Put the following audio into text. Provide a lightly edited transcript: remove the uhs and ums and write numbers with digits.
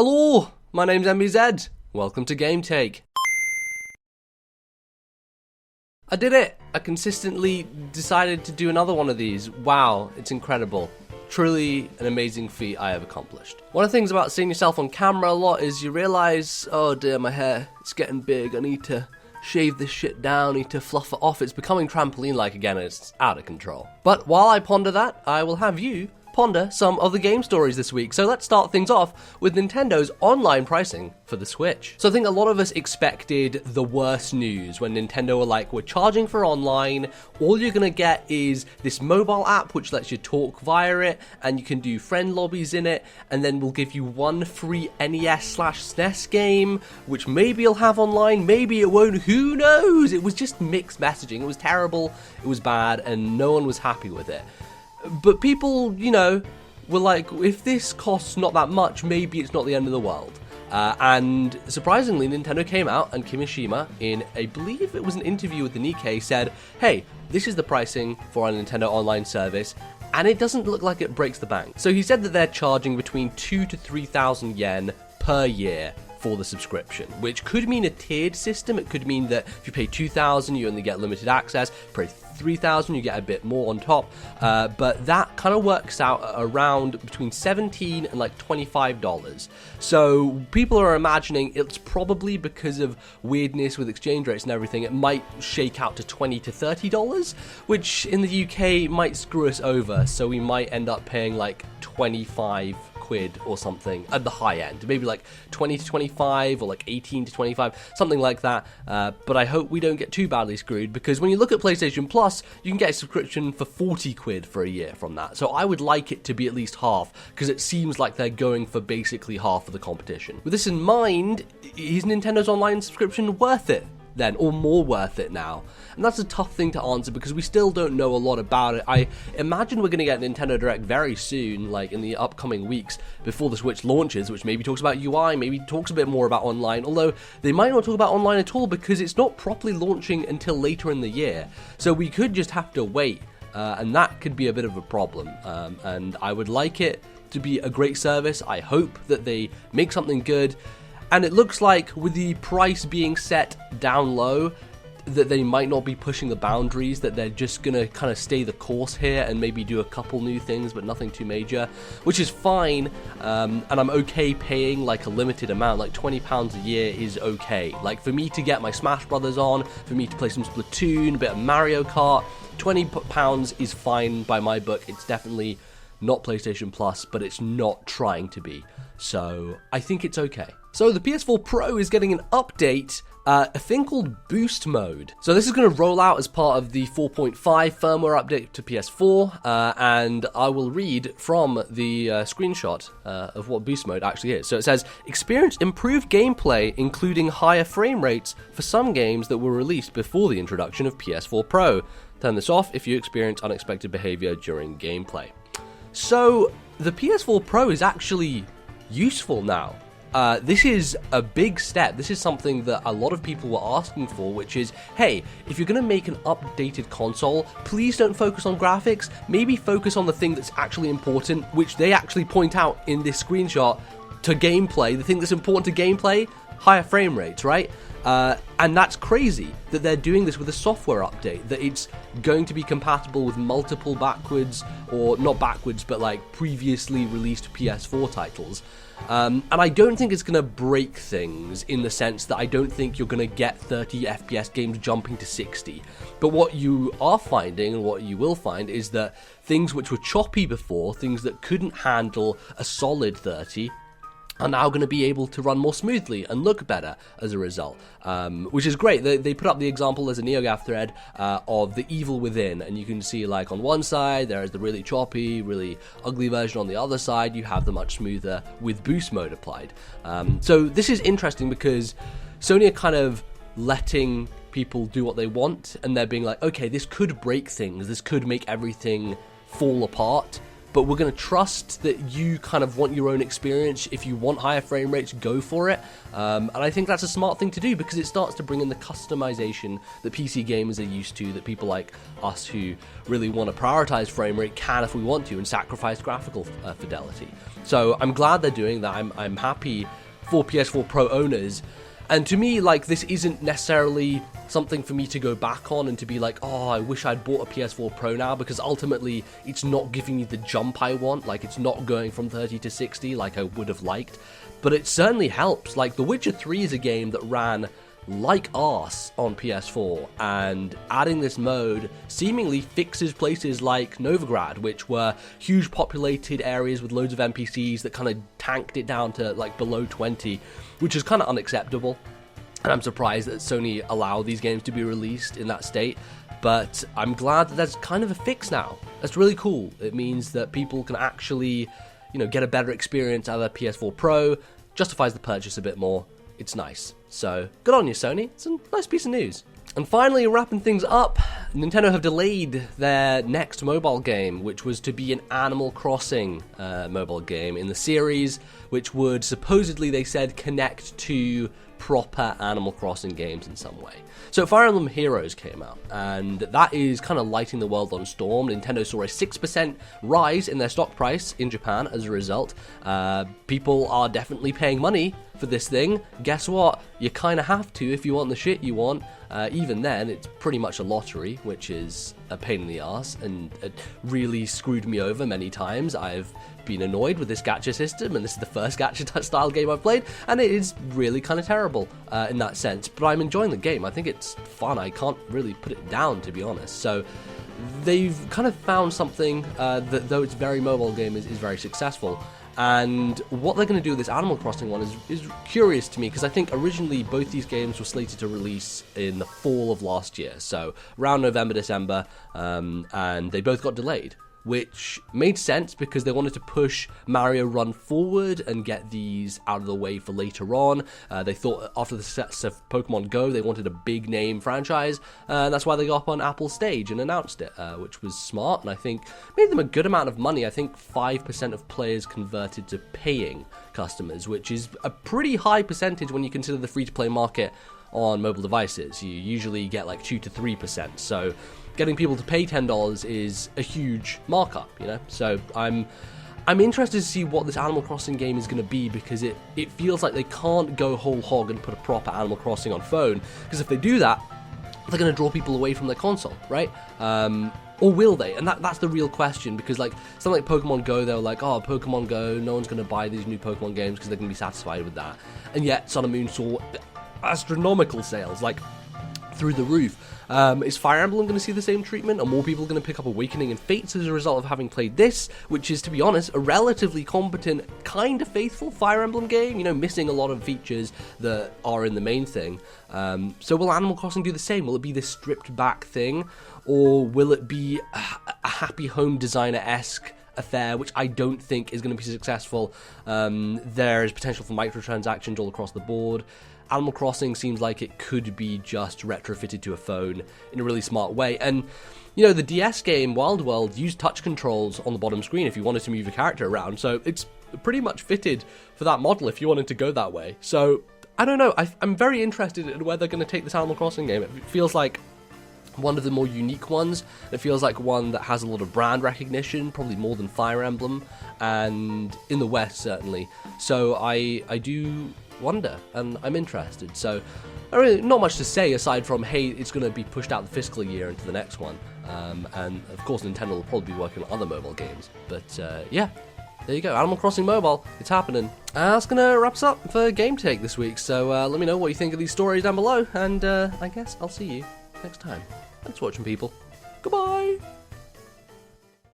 Hello, my name's MBZ. Welcome to Game Take. I did it! I consistently decided to do another one of these. Wow, it's incredible. Truly an amazing feat I have accomplished. One of the things about seeing yourself on camera a lot is you realise, oh dear, my hair, it's getting big, I need to shave this shit down, I need to fluff it off, it's becoming trampoline-like again and it's out of control. But while I ponder that, I will have you ponder some of the game stories this week. So let's start things off with Nintendo's online pricing for the Switch. So I think a lot of us expected the worst news when Nintendo were like, we're charging for online, all you're gonna get is this mobile app which lets you talk via it, and you can do friend lobbies in it, and then we'll give you one free NES/SNES game, which maybe you'll have online, maybe it won't, who knows? It was just mixed messaging, it was terrible, it was bad, and no one was happy with it. But people, you know, were like, if this costs not that much, maybe it's not the end of the world. And surprisingly, Nintendo came out and Kimishima, in I believe it was an interview with the Nikkei, said, hey, this is the pricing for our Nintendo Online service, and it doesn't look like it breaks the bank. So he said that they're charging between 2,000 to 3,000 yen per year for the subscription, which could mean a tiered system. It could mean that if you pay 2,000, you only get limited access. If you pay 3,000, you get a bit more on top. But that kind of works out around between $17 and like $25. So people are imagining it's probably because of weirdness with exchange rates and everything, it might shake out to $20 to $30, which in the UK might screw us over. So we might end up paying like 25 quid or something at the high end, maybe like 20 to 25 or like 18 to 25, something like that. But I hope we don't get too badly screwed, because when you look at PlayStation Plus, you can get a subscription for 40 quid for a year from that. So I would like it to be at least half, because it seems like they're going for basically half of the competition. With this in mind, is Nintendo's online subscription worth it then, or more worth it now? And that's a tough thing to answer because we still don't know a lot about it. I imagine we're going to get Nintendo Direct very soon, like in the upcoming weeks before the Switch launches, which maybe talks about UI, maybe talks a bit more about online, although they might not talk about online at all because it's not properly launching until later in the year. So we could just have to wait, and that could be a bit of a problem. And I would like it to be a great service. I hope that they make something good. And it looks like with the price being set down low, that they might not be pushing the boundaries, that they're just going to kind of stay the course here and maybe do a couple new things, but nothing too major, which is fine. And I'm okay paying like a limited amount, like £20 a year is okay. Like for me to get my Smash Brothers on, for me to play some Splatoon, a bit of Mario Kart, £20 is fine by my book. It's definitely not PlayStation Plus, but it's not trying to be. So I think it's okay. So the PS4 Pro is getting an update, a thing called Boost Mode. So this is going to roll out as part of the 4.5 firmware update to PS4, and I will read from the screenshot of what Boost Mode actually is. So it says, experience improved gameplay, including higher frame rates for some games that were released before the introduction of PS4 Pro. Turn this off if you experience unexpected behavior during gameplay. So the PS4 Pro is actually useful now. This is a big step. This is something that a lot of people were asking for, which is, hey, if you're going to make an updated console, please don't focus on graphics. Maybe focus on the thing that's actually important, which they actually point out in this screenshot, to gameplay. The thing that's important to gameplay, higher frame rates, right? And that's crazy that they're doing this with a software update, that it's going to be compatible with multiple backwards, or not backwards, but like previously released PS4 titles. And I don't think it's going to break things in the sense that I don't think you're going to get 30 FPS games jumping to 60. But what you are finding, and what you will find, is that things which were choppy before, things that couldn't handle a solid 30, are now going to be able to run more smoothly and look better as a result, which is great. They put up the example as a NeoGAF thread of The Evil Within, and you can see like on one side there is the really choppy, really ugly version, on the other side you have the much smoother with boost mode applied. So this is interesting because Sony are kind of letting people do what they want, and they're being like, okay, this could break things, this could make everything fall apart, but we're going to trust that you kind of want your own experience. If you want higher frame rates, go for it. And I think that's a smart thing to do because it starts to bring in the customization that PC gamers are used to, that people like us who really want to prioritize frame rate can if we want to and sacrifice graphical fidelity. So I'm glad they're doing that. I'm happy for PS4 Pro owners. And to me, like, this isn't necessarily something for me to go back on and to be like, oh, I wish I'd bought a PS4 Pro now, because ultimately it's not giving me the jump I want. Like, it's not going from 30 to 60 like I would have liked, but it certainly helps. Like, The Witcher 3 is a game that ran like arse on PS4, and adding this mode seemingly fixes places like Novigrad, which were huge populated areas with loads of NPCs that kind of tanked it down to like below 20, which is kind of unacceptable. And I'm surprised that Sony allow these games to be released in that state, but I'm glad that there's kind of a fix now. That's really cool. It means that people can actually, you know, get a better experience out of their PS4 Pro, justifies the purchase a bit more. It's nice. So, good on you, Sony. It's a nice piece of news. And finally, wrapping things up, Nintendo have delayed their next mobile game, which was to be an Animal Crossing mobile game in the series, which would supposedly, they said, connect to proper Animal Crossing games in some way. So Fire Emblem Heroes came out, and that is kind of lighting the world on storm. Nintendo saw a 6% rise in their stock price in Japan as a result. People are definitely paying money for this thing. Guess what? You kind of have to if you want the shit you want. Even then, it's pretty much a lottery, which is a pain in the ass, and it really screwed me over many times. I've been annoyed with this gacha system, and this is the first gacha style game I've played, and it is really kind of terrible in that sense, but I'm enjoying the game. I think it's fun. I can't really put it down, to be honest. So they've kind of found something that, though it's very mobile game, is very successful. And what they're going to do with this Animal Crossing one is curious to me, because I think originally both these games were slated to release in the fall of last year, so around November, December, and they both got delayed, which made sense because they wanted to push Mario Run forward and get these out of the way for later on. They thought after the success of Pokemon Go, they wanted a big name franchise, and that's why they got up on Apple's stage and announced it, which was smart, and I think made them a good amount of money. I think 5% of players converted to paying customers, which is a pretty high percentage when you consider the free-to-play market on mobile devices. You usually get like 2 to 3%, so getting people to pay $10 is a huge markup, you know? So I'm interested to see what this Animal Crossing game is going to be, because it feels like they can't go whole hog and put a proper Animal Crossing on phone, because if they do that, they're going to draw people away from their console, right? Or will they? And that's the real question, because like something like Pokemon Go, they were like, oh, Pokemon Go, no one's going to buy these new Pokemon games because they're going to be satisfied with that. And yet Sun and Moon saw astronomical sales, like through the roof. Is Fire Emblem going to see the same treatment? Are more people going to pick up Awakening and Fates as a result of having played this, which is, to be honest, a relatively competent, kind of faithful Fire Emblem game, you know, missing a lot of features that are in the main thing. So will Animal Crossing do the same? Will it be this stripped back thing, or will it be a happy home designer-esque affair, which I don't think is going to be successful? There is potential for microtransactions all across the board. Animal Crossing seems like it could be just retrofitted to a phone in a really smart way. And, you know, the DS game, Wild World, used touch controls on the bottom screen if you wanted to move your character around. So it's pretty much fitted for that model if you wanted to go that way. So, I don't know. I'm very interested in where they're going to take this Animal Crossing game. It feels like one of the more unique ones. It feels like one that has a lot of brand recognition, probably more than Fire Emblem, and in the West, certainly. So I do wonder, and I'm interested. So not much to say aside from, hey, it's going to be pushed out the fiscal year into the next one, and of course Nintendo will probably be working on other mobile games, but yeah, there you go, Animal Crossing Mobile, it's happening. That's going to wrap us up for Game Take this week, so let me know what you think of these stories down below, and I guess I'll see you next time. Thanks for watching, people. Goodbye!